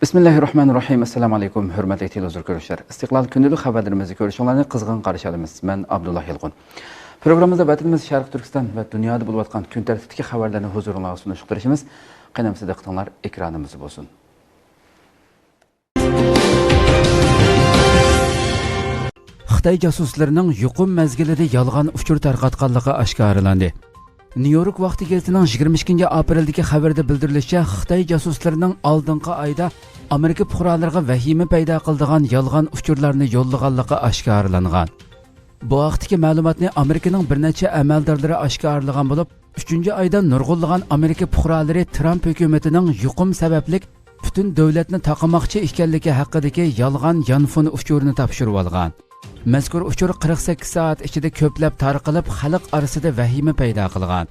Bismillahirrahmanirrahim. Assalamu alaikum. Hürmetli televizyon görüşler. İstiklal günlük haberlerimizi görüşünlerini kızgın karşıladığımız. Ben Abdullah Yılgun. Programımızda vatanımız Şarkı Türkistan ve dünyada bulup atkan gün tertipteki haberlerini huzuruna sunuşup duruşumuz. Qanamsız diqqatinglar ekranımız olsun. Xitoy jasuslarining yuqum mezgilida yolg'on uchur tarqatganligi oshkorlandi. New York vaqti gazetining 22 aprildagi xabarda bildirilishicha, Xitoy jasuslarining oldingi oyda Amerika fuqarolariga vahima paydo qiladigan yolg'on uchurlarni yo'llaganligi oshkorlangan. Bu vaqtdagi ma'lumotni Amerikaning bir necha amaldorlari oshkorlagan bo'lib, 3-oyda nurg'unlagan Amerika fuqarolari Trump hukumatining yuqum sababli butun davlatni taqamoqchi ekanligi haqidagi yolg'on yanfon uchurini topshirib olgan. Mazkur uchur 48 soat ichida ko'plab tarqalib, xalq orasida vahima paydo qilgan.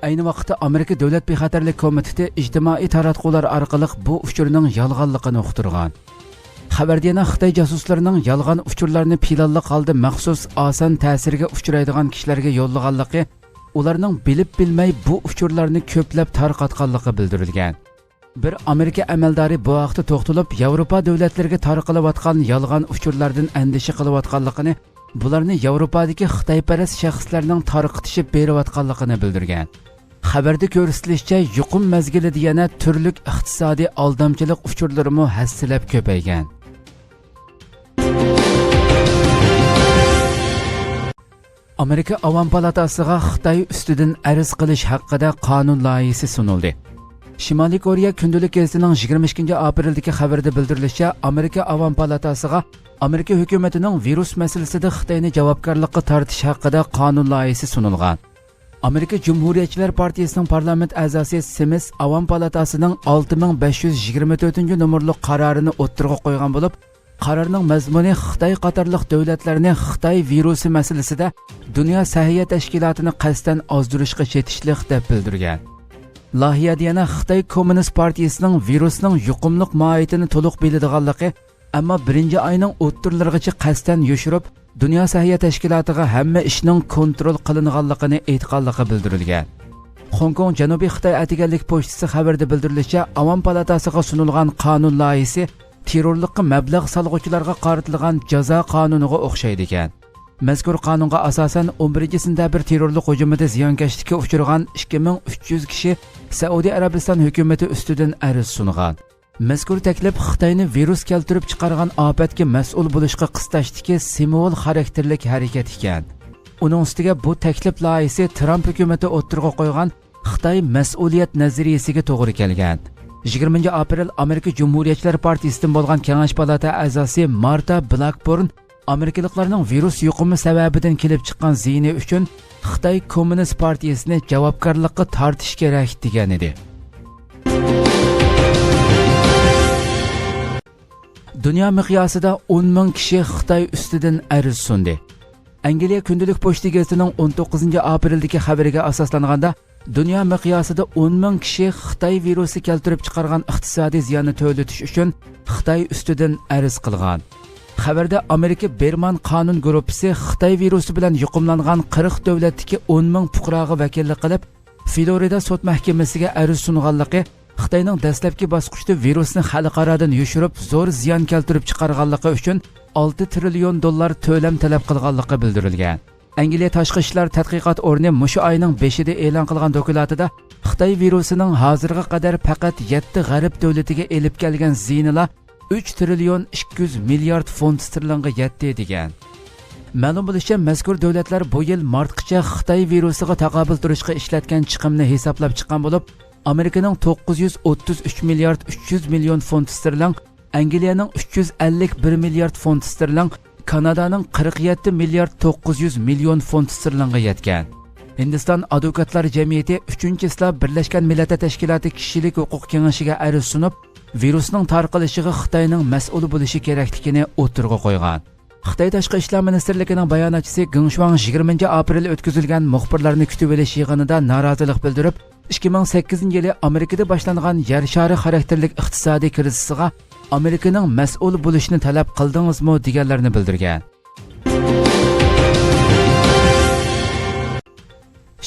Ayni vaqtda Amerika Davlat bexatarlik komiteti ijtimoiy taratqular orqali bu uchurning yolg'onligini uqtirgan. Xabarda yana Xitoy jasuslarining yolg'on uchurlarni planli holda maxsus oson ta'sirga uchraydigan kishilarga yo'llaganligi, ularning bilib bilmay bu uchurlarni ko'plab tarqatganligi bildirilgan. Bir Amerika amaldori bu vaqtda to'xtalib, Yevropa davlatlariga tarqalayotgan yolg'on uchurlardan andisha qilayotganligini, bularni Yevropadagi Xitoyparast shaxslarning tarqitishib berayotganligini bildirgan. Xabarda ko'rsatilishicha, yuqum mezgilida yana turli iqtisodiy aldamchilik uchurlari mo hassilab ko'paygan. Amerika Avam palatasiga Xitoy ustidan arz qilish haqida qonun loyihasi sunildi. Shimoliy Koreya kundalik gazetining 22 aprildagi xabarda bildirilishicha, Amerika Avam palatasiga Amerika hukumatining virus masalasida Xitoyni javobgarlikka tortish haqida qonun loyihasi sunilgan. Amerika Cumhuriyetçiler Partiyasining parlament a'zosi Simis Avam palatasining 6524-nomerli qarorini o'ttirg'a qo'ygan bo'lib, qarorning mazmuni Xitoy qatorliq davlatlarni Xitoy virusi masalasida Dunyo sahiyat tashkilotini qasddan ozdirishga chetishliq deb bildirgan. Loyihada yana Xitoy Kommunist partiyasining virusning yuqumliq mohiyatini to'liq biladiganligi, ammo 1-oyning o'ttirlarigacha qasddan yoshirib, Dunyo sahiyat tashkilotiga hamma ishning kontrol qilinganligini aytganligi bildirilgan. Hong Kong Janubiy Xitoy atiganlik pochtasi xabarda bildirilishicha, Avam palatasiga sunilgan qonun loyihasi terrorlikqa mablag' solg'uvchilarga qaratilgan jazo qonuniga o'xshaydi ekan. Mazkur qonunga asosan 11-sentabr terrorlik hujumida ziyonkashlikka uchragan 2300 kishi Saudiya Arabiston hukumati ustidan arz sungan. Mazkur taklif Xitoyni virus keltirib chiqargan ofatga mas'ul bo'lishga qistashdagi simvol xarakterlik harakat ekan. Uning ustiga bu taklif loyihasi Trump hukumati o'ttirg'a qo'ygan Xitoy mas'uliyat nazariyasiga to'g'ri kelgan. 20 aprel Amerika Cumhuriyetçiler Partiyasidan bo'lgan Kengash palata a'zosi Marta Blackburn Amerikaliklarning virus yuqumi sababidan kelib chiqqan ziyni uchun Xitoy Kommunist partiyasini javobgarlikka tortish kerak degan edi. Dunyo miqyosida 10 000 kishi Xitoy ustidan arz sundi. Angliya kundalik pochta gazetining 19 aprildagi xabariga asoslanganda, dunyo miqyosida 10 000 kishi Xitoy virusi keltirib chiqargan iqtisodiy ziyonni to'latish uchun Xitoy ustidan arz qilgan. Xabarda Amerika Berman qonun guruhi Xitoy virusi bilan yuqumlangan 40 davlatdagi 10 000 fuqaroga vakillik qilib, Florida sud mahkamasiga arz sunganligi, Xitoyning dastlabki bosqichda virusni xalqarodan yoshirib, zo'r ziyon keltirib chiqarganligi uchun $6 trillion to'lam talab qilganligi bildirilgan. Angliya tashqi ishlar tadqiqot o'rni mushu oyning 5-ida e'lon qilgan dokumentida Xitoy virusining hozirga qadar faqat 7 g'arb davlatiga elib kelgan ziynilar 3 trillion 200 milliard funt sterlinga yetdi degan. Ma'lum bo'lishicha, mazkur davlatlar bu yil martgacha Xitoy virusiga taqobil turishga ishlatgan chiqimni hisoblab chiqqan bo'lib, Amerikaning 933 milliard 300 million funt sterling, Angliyaning 351 milliard funt sterling, Kanadaning 47 milliard 900 million funt sterlinga yetgan. Hindiston advokatlar jamiyati 3-slab Birlashgan Millatlar Tashkiloti kishilik huquq kengashiga arz sunib, virusning tarqalishiga Xitoyning mas'ul bo'lishi kerakligini o'tirg'a qo'ygan. Xitoy Tashqi ishlar ministrligining bayonotchisi Geng Shuang 20 aprel o'tkazilgan muxbirlarni kutib olish yig'inida norozilik bildirib, 2008-yili Amerikada boshlangan yer shari xarakterlik iqtisodiy krizisiga Amerikaning mas'ul bo'lishini talab qildingizmi deganlarni bildirgan.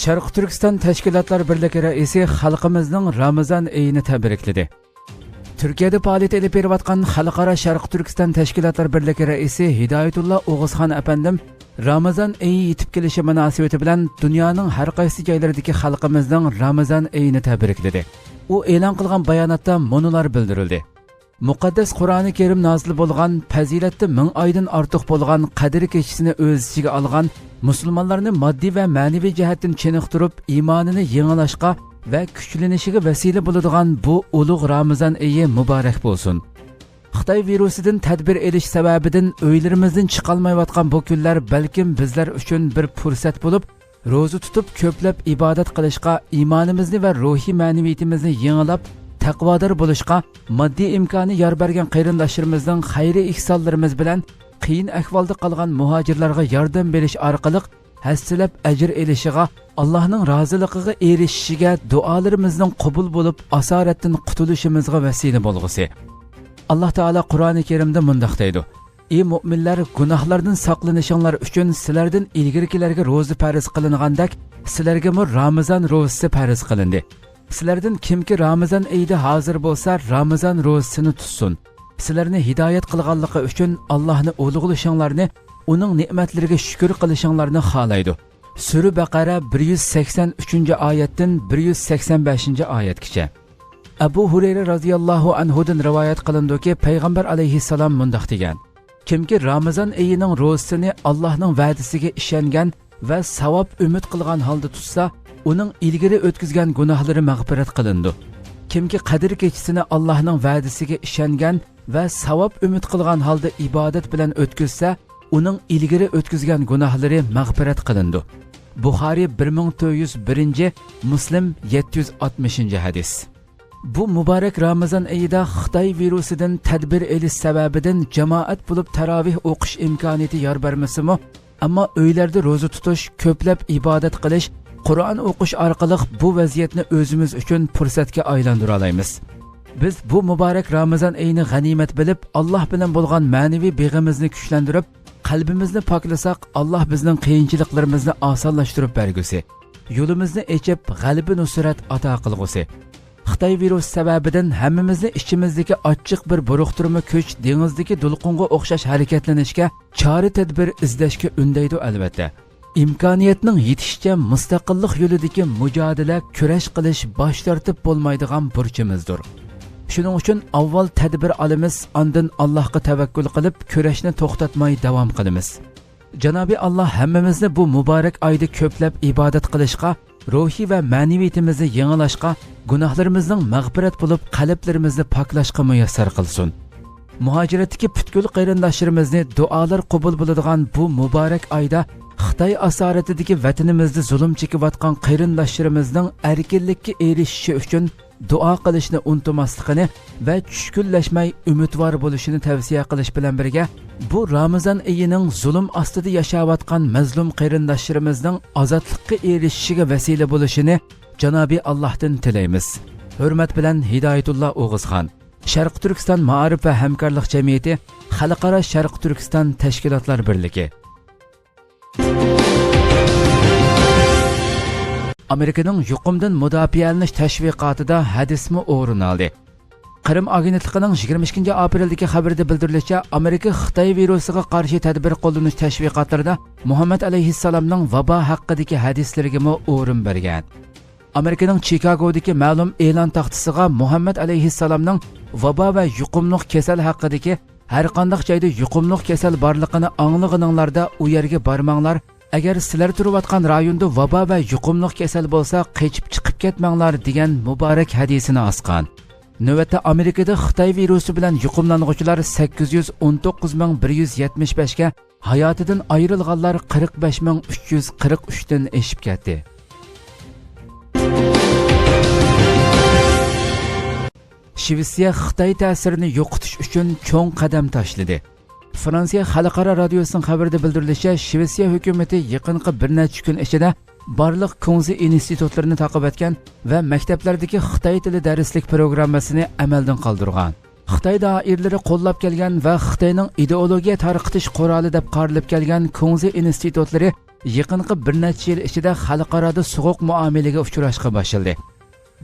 Sharq Turkiston tashkilotlar birligi raisi xalqimizning Ramazon oyini tabrikladi. Turkiyada faoliyat olib berayotgan Xalqaro Sharq Turkiston tashkilotlar birligi raisi Hidoyatullo O'g'izxon apandim Ramazon oyi yetib kelishi munosabati bilan dunyoning har qaysi joylaridagi xalqimizning Ramazon oyini tabrikladi. U e'lon qilgan bayonotda monolar bildirildi. Muqaddas Qur'oni Karim nozil bo'lgan, fazilatda 1000 oydan ortiq bo'lgan qadr kechisini o'z ichiga olgan, musulmonlarni moddiy va ma'naviy jihatdan chiniqtirib, iymonini yengilashga va kuchlanishiga vasila bo'ladigan bu ulug' Ramazon oyi muborak bo'lsin. Xitoy virusidan tadbir elish sababidan uylarimizdan chiqolmayotgan bu kunlar balkim bizlar uchun bir fursat bo'lib, ro'za tutib ko'plab ibodat qilishga, iymonimizni va ruhiy ma'naviyatimizni yengilab, taqvodor bo'lishga, moddiy imkoni yor bergan qarindoshlarimizning xayri ihsonlarimiz bilan qiyin ahvolda qolgan muhojirlarga yordam berish orqali hassilab ajr elishiga, Allohning roziligiga erishishiga, duolarimizning qabul bo'lib, asoratdan qutulishimizga vasila bo'lg'usi. Allah Taala Qur'oni Karimda mundaq deydi: "Ey mu'minlar, gunohlardan saqlanishinglar uchun sizlardan ilgarikilarga ro'za farz qilingandek, sizlarga ham Ramazon ro'zasi farz qilindi. Sizlardan kimki Ramazon oyida hozir bo'lsa, Ramazon ro'zasini tutsin. Sizlarni hidoyat qilganligi uchun Allohni ulug'lashinglarni, uning ne'matlariga shukr qilishinglarni xohlaydi." Sura Baqara 183-oyatdan 185-oyatgacha. Abu Hurayra radhiyallohu anhudan rivoyat qilindiki, payg'ambar alayhissalom mundaq degan: "Kimki Ramazon oyining ro'zasini Allohning va'dasiga ishongan va savob umid qilgan holda tutsa, uning ilgari o'tkazgan gunohlari mag'firat qilindi. Kimki qadr kechisini Allohning va'dasiga ishongan va savob umid qilgan holda ibodat bilan o'tkazsa, uning ilgari o'tkazgan gunohlari mag'firat qilindi." Buxoriy 1401, Muslim 760-hadis. Bu muborak Ramazon oyida Xitoy virusidan tadbir elish sababidan jamoat bo'lib tarovih o'qish imkoniyati yor bermasimi, ammo uylarda ro'za tutish, ko'plab ibodat qilish, Qur'on o'qish orqali bu vaziyatni o'zimiz uchun fursatga aylantira olamiz. Biz bu muborak Ramazon oyini g'animat bilib, Alloh bilan bo'lgan ma'naviy beg'imizni kuchlantirib, qalbimizni poklasak, Alloh bizning qiyinchiliklarimizni osonlashtirib bergusi, yo'limizni ochib, g'alaba nusrat ato qilgusi. Xitoy virusi sababidan hammamizni ichimizdagi ochiq bir buruqtirma kuch dengizdagi to'lqinga o'xshash harakatlanishga, chora tadbir izlashga undaydi albatta. Imkoniyatning yetishicha mustaqillik yo'lidagi mujodala, kurash qilish bosh tortib bo'lmaydigan burchimizdir. Shuning uchun avval tadbir olamiz, ondan Allohga tavakkul qilib, kurashni to'xtatmay davom qilamiz. Janobi Alloh hammamizni bu muborak oyda ko'plab ibodat qilishga, ruhiy va ma'naviyatimizni yengilashga, gunohlarimizning mag'firat bo'lib, qalblarimizni poklashga muyassar qilsin. Muhojiratdagi butkul qarindoshlarimizni duolar qabul bo'ladigan bu muborak oyda Xitoy asoratidagi vatanimizda zulm chekayotgan qarindoshlarimizning erkinlikka erishishi uchun duo qilishni unutmasligini va tushkunlashmay umidvor bo'lishini tavsiya qilish bilan birga, bu Ramazon oyining zulm ostida yashayotgan mazlum qarindoshlarimizning ozodlikka erishishiga vasila bo'lishini Janobi Allohdan tilaymiz. Hurmat bilan Hidoyatullo O'g'izxon, Sharq Turkiston Ma'arif va hamkorlik jamiyati, Xalqaro Sharq Turkiston tashkilotlar birligi. Amerikaning yuqumdan mudofialanish tashviqotida hadismi o'rin oldi. Qrim agentligining 22-aprildagi xabarida bildirilishicha, Amerika Xitoy virusiga qarshi tadbir qo'llanish tashviqotlarida Muhammad alayhissalomning vabo haqidagi hadislariga o'rin bergan. Amerikaning Chikagodagi ma'lum e'lon taxtasiga Muhammad alayhissalomning vabo va yuqumli kasal haqidagi har qanday joyda yuqumli kasal borligini anglaganinglarda u yerga bormanglar. Agar sizlar turayotgan rayonda vabo va yuqumli kasal bo'lsa, qechib chiqib ketmanglar degan muborak hadisini osgan. Navbatda Amerikada Xitoy virusi bilan yuqumlanuvchilar 819.175 ga, hayotidan ayrilganlar 45.343 dan eshib ketdi. Shvetsiya Xitoy ta'sirini yo'qotish uchun cho'ng qadam tashladi. Fransiya Xalqaro radiosining xabarida bildirilishicha, Shvetsiya hukumati yaqinqi bir necha kun ichida barliq Kunzi institutlarini ta'qib etgan va maktablardagi Xitoy tili darslik programmasini amaldan qoldirgan. Xitoy doiralari qo'llab kelgan va Xitoyning ideologiya tarqitish quroli deb qaralib kelgan Kunzi institutlari yaqinqi bir necha yil ichida xalqaroda so'g'uq muomalaga uchrashga boshladi.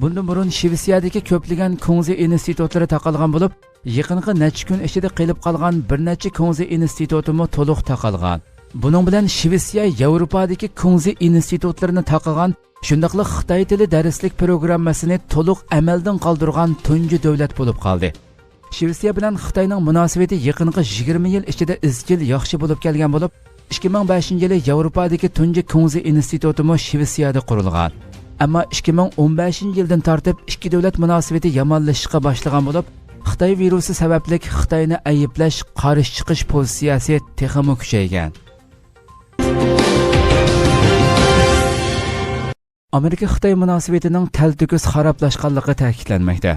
Bundan burun Shvetsiyadagi ko'plagan Kunze institutlari taqalgan bo'lib, yaqinqi necha kun ichida qilib qolgan bir necha Kunze institutimi to'liq taqalgan. Buning bilan Shvetsiya Yevropadagi Kunze institutlarini taqagan, shundaqla Xitoy tili darslik programmasini to'liq amaldan qoldirgan tunji davlat bo'lib qoldi. Shvetsiya bilan Xitoyning munosabati yaqinqi 20 yil ichida izchil yaxshi bo'lib kelgan bo'lib, 2005-yili Yevropadagi tunji Kunze institutimi Shvetsiyada qurilgan. Ammo 2015-yildan tortib ikki davlat munosabati yomonlashishga boshlagan bo'lib, Xitoy virusi sababli Xitoyni ayiblash, qarshi chiqish pozitsiyasi texmi kuchaygan. Amerika-Xitoy munosabatining taltukis xarablashganligi ta'kidlanmoqda.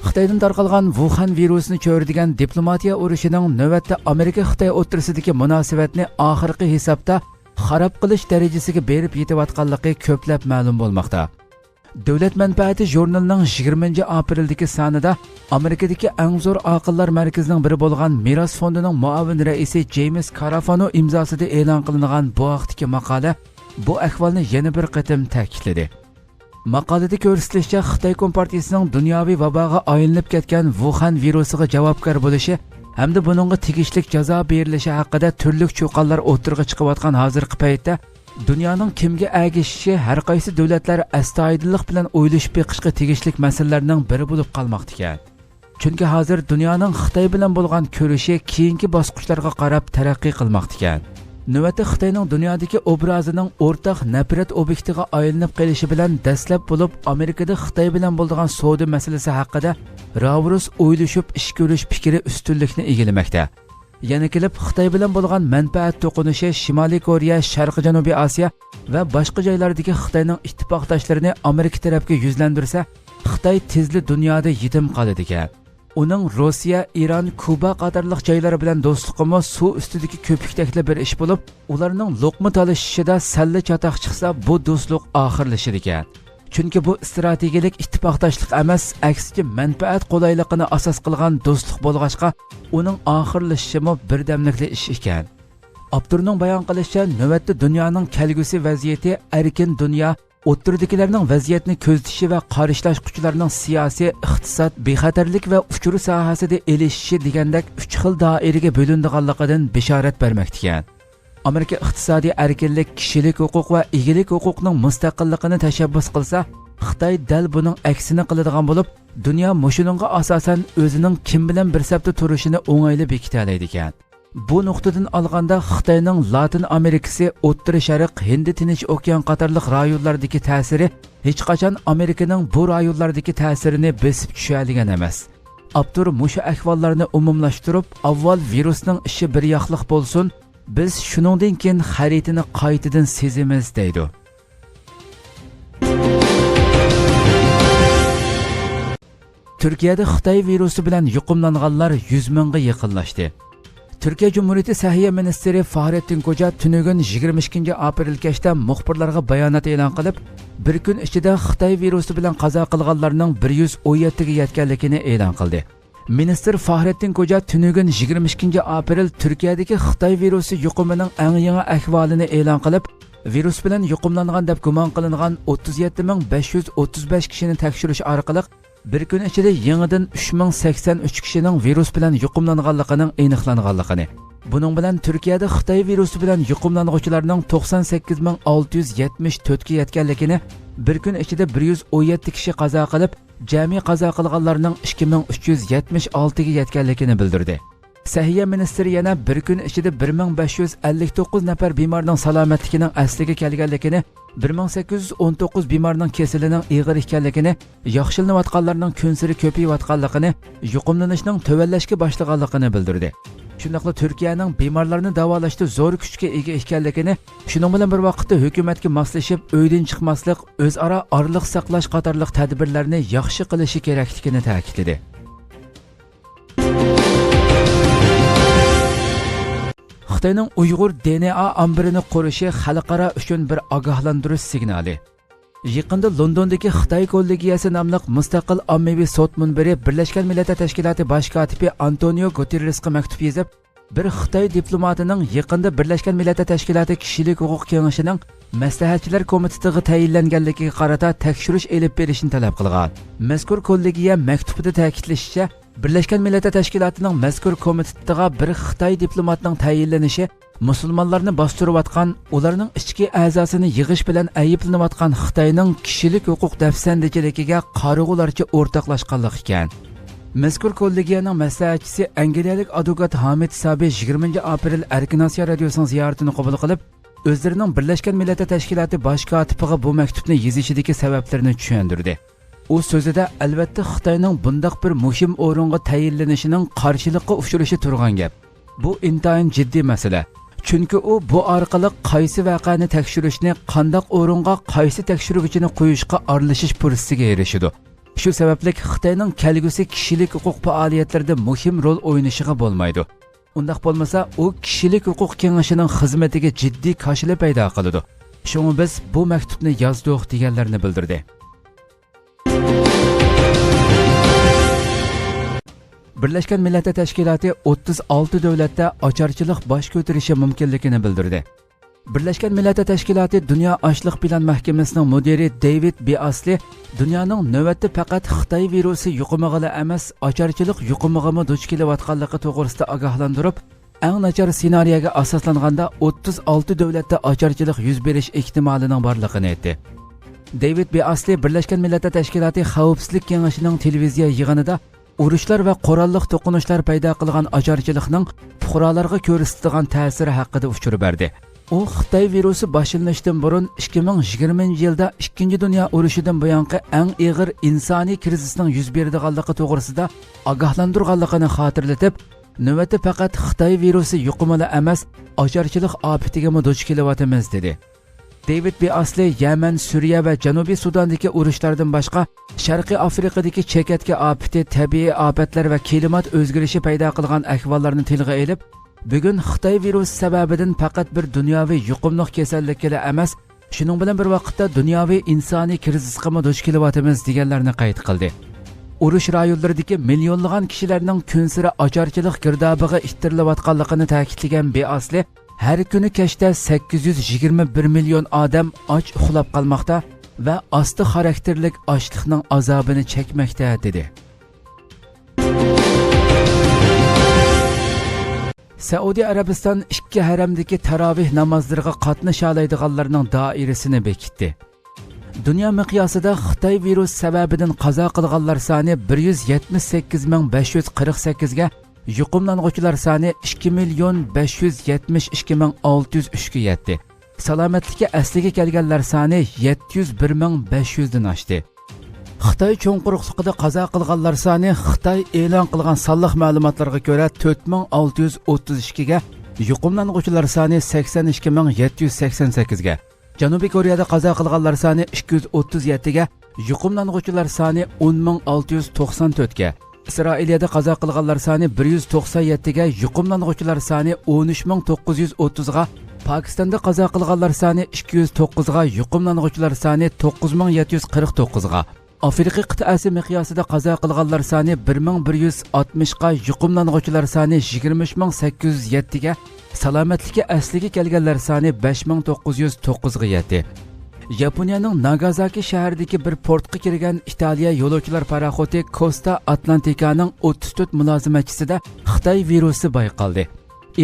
Xitoydan tarqalgan Wuhan virusini cho'rdigan diplomatiya urushining navbatda Amerika-Xitoy o'rtasidagi munosabatni oxirgi hisobda xarob qilish darajasiga berib yetayotganligi ko'plab ma'lum bo'lmoqda. Davlat manfaati jurnalining 20-aprildagi sonida Amerikadagi eng zo'r aqllar markazining biri bo'lgan Meros fondining muavin raisi James Carafano imzosida e'lon qilingan bu vaqtdagi maqola bu ahvolni yana bir qatim ta'kidladi. Maqolada ko'rsatilishicha, Xitoy Kompartiyasining dunyoviy vaboga aylanib ketgan Wuhan virusiga javobgar bo'lishi hamda buningga tegishli jazo berilishi haqida turli cho'qonlar o'tirg'i chiqayotgan hozirgi paytda dunyoning kimga agishishi har qaysi davlatlar astoydillik bilan o'ylashib beqishga tegishli masalalarning biri bo'lib qolmoqda ekan. Chunki hozir dunyoning Xitoy bilan bo'lgan ko'rishi keyingi bosqichlarga qarab taraqqiy qilmoqda ekan. Navbatda Xitoyning dunyodagi obrazining o'rtaq nafrat obyektiga aylanib qolishi bilan dastlab bo'lib Amerikada Xitoy bilan bo'lgan savdo masalasi haqida Reuters o'ylashib ish ko'rish fikri ustunlikni egallamoqda. Yana kelib Xitoy bilan bo'lgan manfaat to'qinishi Shimoliy Koreya, Sharqi Janubiy Osiyo va boshqa joylardagi Xitoyning ittifoqdoshlarini Amerika tarafga yuzlantirsa, Xitoy tezli dunyoda yetim qoladi ekan. Uning Rossiya, Iran, Kuba qatorliq joylari bilan do'stligimi suv ustidagi ko'pikdakli bir ish bo'lib, ularning luqma talashishida salla chatoq chiqsa, bu do'stlik oxirlashadi ekan. Chunki bu strategik ittifoqdoshlik emas, aksiga manfaat qulayligini asos qilgan do'stlik bo'lg'achqa, uning oxirlashishimi birdamlikli ish ekan. Abdurning bayon qilishicha, navbatda dunyoning kelgusi vaziyati erkin dunyo, o'ttirdikilarning vaziyatni ko'zitishi va qarishlashuqchilarning siyosiy, iqtisod, bexatarlik va uchur sohasida elishishi degandek 3 xil doiraga bo'linadiganligidan bishorat bermoqda ekan. Amerika iqtisodiy erkinlik, kishilik huquq va egilik huquqining mustaqilligini tashabbus qilsa, Xitoy dal buning aksini qiladigan bo'lib, dunyo mushuninga asosan o'zining kim bilan bir safda turishini o'ng'ayli bekita oladi ekan. Bu nuqtadan olganda Xitoyning Latin Amerikasi, O'rta Sharq, Hind Tinch okean qatorliq rayonlardagi ta'siri hech qachon Amerikaning bu rayonlardagi ta'sirini besib tusha olgan emas. Abdur mushu ahvollarni umumlashtirib, avval virusning ishi bir yoqliq bo'lsin, biz shuningdan keyin xaritini qaytadan sezamiz deydi. Turkiyada Xitoy virusi bilan yuqumlanganlar 100 mingga yaqinlashdi. Türkiye Cumhuriyeti Səhiyyə Ministri Fahrettin Koca tünügün 22-aprel kechda muxbirlarga bayonot e'lon qilib, bir kun ichida Xitoy virusi bilan qazo qilganlarning 117 ga yetganligini e'lon qildi. Ministr Fahrettin Koca tünügün 22-aprel Turkiyadagi Xitoy virusi yuqumining eng yangi ahvolini e'lon qilib, virus bilan yuqumlangan deb gumon qilingan 37535 kishini tekshirish orqali bir kun ichida yangidan 3083 kishining virus bilan yuqumlanganligining aniqlanganligini. Buning bilan Turkiyada Xitoy virusi bilan yuqumlanuvchilarning 98674 ga yetganligini, bir kun ichida 117 kishi qazo qilib, jami qazo qilganlarning 2376 ga yetganligini bildirdi. Səhiyyə ministri yana bir kun ichida 1559 nafar bemorning salomatligining asliga kelganligini, 1819 bemorning kasalining og'ir ekanligini, yaxshilanayotganlarning kunsiri ko'payayotganligini, yuqumlanishning tuvallashga boshlaganligini bildirdi. Shundaqla Turkiyaning bemorlarni davolashda zo'r kuchga ega ekanligini, shuning bilan bir vaqtda hukumatga moslashib, uydan chiqmaslik, o'zaro orliq saqlash qatorliq tadbirlarni yaxshi qilishi kerakligini ta'kidladi. Xitoyning Uyg'ur DNA ambirini qurishi xalqaro uchun bir ogohlantirish signali. Yaqinda Londondagi Xitoy kollegiyasi nomli mustaqil ommaviy sud munbiri Birlashgan Millatlar Tashkiloti bosh kotibi Antonio Guterresga maktub yozib, Bir Xitoy diplomatining yaqinda Birlashgan Millatlar Tashkiloti Kishilik huquq kengashining maslahatchilar komitetiga tayinlanganligiga qarata tekshirish elib berishni talab qilgan. Mazkur kollegiya maktubida ta'kidlashicha, Birlashgan Millatlar Tashkilotining mazkur komitetiga bir Xitoy diplomatining tayinlanishi musulmonlarni bostirayotgan, ularning ichki a'zosini yig'ish bilan ayblanayotgan Xitoyning kishilik huquq dafsandichiligiga qarag'ularcha o'rtoqlashganlik ekan. Mazkur kollegiyaning maslahatchisi Angliyalik advokat Hamid Sabi 20 aprel Erkin Osiyo radiosining ziyoratini qabul qilib, o'zlarining Birlashgan Millatlar Tashkiloti bosh kotibiga bu maktubni yozishidagi sabablarini tushuntirdi. U so'zida albatta Xitoyning bundaq bir muhim o'ringa tayinlanishining qarshilikqa uchrashi turgan gap. Bu intayin jiddiy masala. Chunki u bu orqali qaysi voqeani tekshirishni, qandaq o'ringa qaysi tekshiruvchini qo'yishga aralashish fursatiga erishadi. Shu sababli Xitoyning kelgusi kishilik huquq faoliyatlarida muhim rol o'ynashiga bo'lmaydi. Undaq bo'lmasa, u kishilik huquq kengashining xizmatiga jiddiy qarshilik paydo qiladi. Shunga biz bu maktubni yozdik deganlarni bildirdi. Birlashgan Millatlar Tashkiloti 36 davlatda ocharchilik bosh ko'tarishi mumkinligini bildirdi. Birlashgan Millatlar Tashkiloti Dunyo ochliq plan mahkamasining mudiri David Beasley dunyoning navbatda faqat Xitoy virusi yuqumig'ila emas, ocharchilik yuqumig'imi duch kelayotganligi to'g'risida ogohlantirib, eng nachar ssenariyaga asoslanganda 36 davlatda ocharchilik yuz berish ehtimolining borligini aytdi. David Beasley Birlashgan Millatlar Tashkiloti Xavfsizlik kengashining televiziya yig'inida urushlar va qurolliq to'qinishlar paydo qilgan ocharchilikning fuqarolarga ko'rsatadigan ta'siri haqida uchur berdi. U Xitoy virusi boshlanishdan burun 2020-yilda 2-dunyo urushidan buyongi eng og'ir insoniy krizisning yuz beradiganligi to'g'risida ogohlantirganligini xotirlatib, navbatda faqat Xitoy virusi yuqumida emas, ocharchilik ofatiga duch kelyapmiz dedi. David Beasley Yaman, Suriya va Janubiy Sudandagi urushlardan boshqa Sharqiy Afrikadagi chekatga ofati, tabiiy ofatlar va klimat o'zgarishi paydo qilgan ahvollarni tilga olib, bugun Xitoy virusi sababidan faqat bir dunyoviy yuqumliq kasalliklar emas, shuning bilan bir vaqtda dunyoviy insoniy krizisga duch kelyapmiz deganlarni qayd qildi. Urush rayonlaridagi millionlagan kishilarning kunsira ocharchilik girdobiga ittirilayotganligini ta'kidlagan Beasley, har kuni kechda 821 million odam och uxlab qolmoqda va osti xarakterlik ochlikning azobini chekmoqda dedi. Saudiya Arabiston ikki haramdagi tarovih namozlariga qatnasha oladiganlarning doirasini bekitdi. Dunyo miqyosida Xitoy virus sababidan qazo qilganlar soni 178.548 ga, yuqumlanuvchilar soni 2.572.603 ga yetdi. Salomatlikka asliga kelganlar soni 701.500 dan oshdi. Xitoy cho'nquruqligida qazo qilganlar soni Xitoy e'lon qilgan sonliq ma'lumotlarga ko'ra 4.632 ga, yuqumlanuvchilar soni 82.788 ga. Janubiy Koreyada qazo qilganlar soni 237 ga, yuqumlanuvchilar soni 10.694 ga. Isroiliyada qazo qilganlar soni 197 ga, yuqumlanuvchilar soni 13.930 ga. Pokistonda qazo qilganlar soni 209 ga, yuqumlanuvchilar soni 9749 ga. Afrika qit'asi miqyosida qazo qilganlar soni 1160 ga, yuqumlanuvchilar soni 20807 ga, salomatlikka asliga kelganlar soni 5909 ga yetdi. Yaponiyaning Nagasaki shahridagi bir portga kirgan Italiya yo'lovchilar paraxoti Costa Atlanticaning 34 mulozimatchisida Xitoy virusi bayqaldi.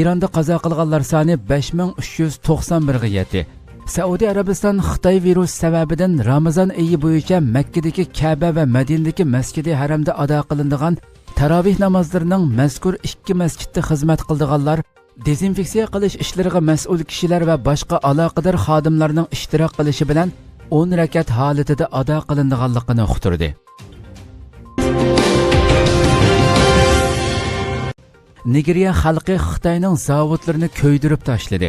Eronda qazo qilganlar soni 5391 ga yetdi. Saudiya Arabiston Xitoy virus sababidan Ramazon oyi bo'yicha Makkadagi Ka'ba va Madinadagi Masjidi Haramda ado qilinadigan tarovih namozlarining mazkur ikki masjidda xizmat qildiganlar, dezinfeksiya qilish ishlariga mas'ul kishilar va boshqa aloqador xodimlarning ishtirok qilishi bilan 10 rakat holatida ado qilinadiganligini uqtirdi. Nigeriya xalqi Xitoyning zavodlarini ko'ydirib tashladi.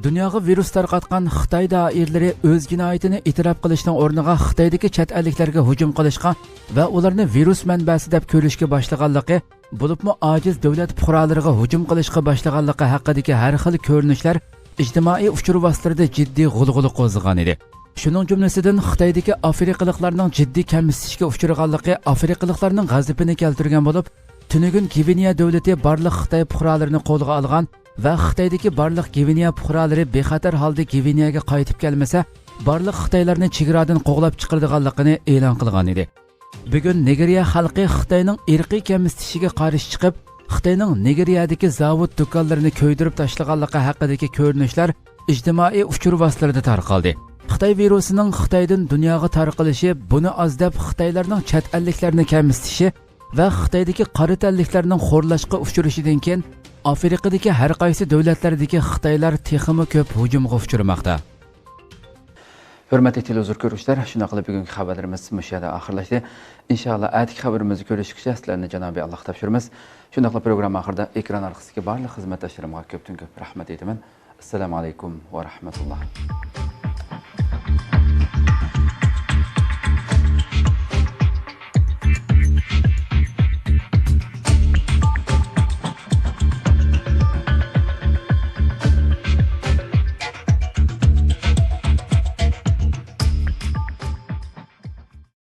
Dunyoga virus tarqatgan Xitoy doiralari o'z jinoyatini e'tirof qilishning o'rniga Xitoydagi chet elliklarga hujum qilishga va ularni virus manbasi deb ko'rishga boshlaganligi, bo'libmi ojiz davlat fuqarolariga hujum qilishga boshlaganligi haqidagi har xil ko'rinishlar ijtimoiy uchur vositalarida jiddiy g'ulg'ula qo'zg'agan edi. Shuning jumlasidan Xitoydagi afrikaliklarning jiddiy kamsitishga uchraganligi afrikaliklarning g'azabini keltirgan bo'lib, Tunigun Gviniya davlati barliq Xitoy fuqarolarini qo'lga olgan va Xitoydagi barliq Gviniya fuqarolari bexatar holda Gviniyaga qaytib kelmasa, barliq Xitoylarni chegaradan qo'g'lab chiqaradiganligini e'lon qilgan edi. Bugun Nigeriya xalqi Xitoyning irqiy kamsitishiga qarshi chiqib, Xitoyning Nigeriyadagi zavod do'konlarini ko'ydirib tashlaganligi haqidagi ko'rinishlar ijtimoiy uchur vositalarida tarqaldi. Xitoy virusining Xitoydan dunyoga tarqalishi buni ozdab Xitoylarning chet elliklarni kamsitishi va Xitoydagi qora tanliklarning xo'rlashga uchrashidan keyin Afrikadagi har qaysi davlatlardagi Xitoylar texmi ko'p hujumga uchramoqda. Hurmatli televizor ko'ruvchilar, shuna qilib bugungi xabarlarimiz mushada oxirlashdi. Inshaalloh atigi xabarimizni ko'rishgacha sizlarni Janobiy Alloh topshiramiz. Shuna qilib programma oxirida ekran orqasidagi barcha xizmatdoshlarimga ko'pdan ko'p rahmat aytaman. Assalomu alaykum va rahmatulloh.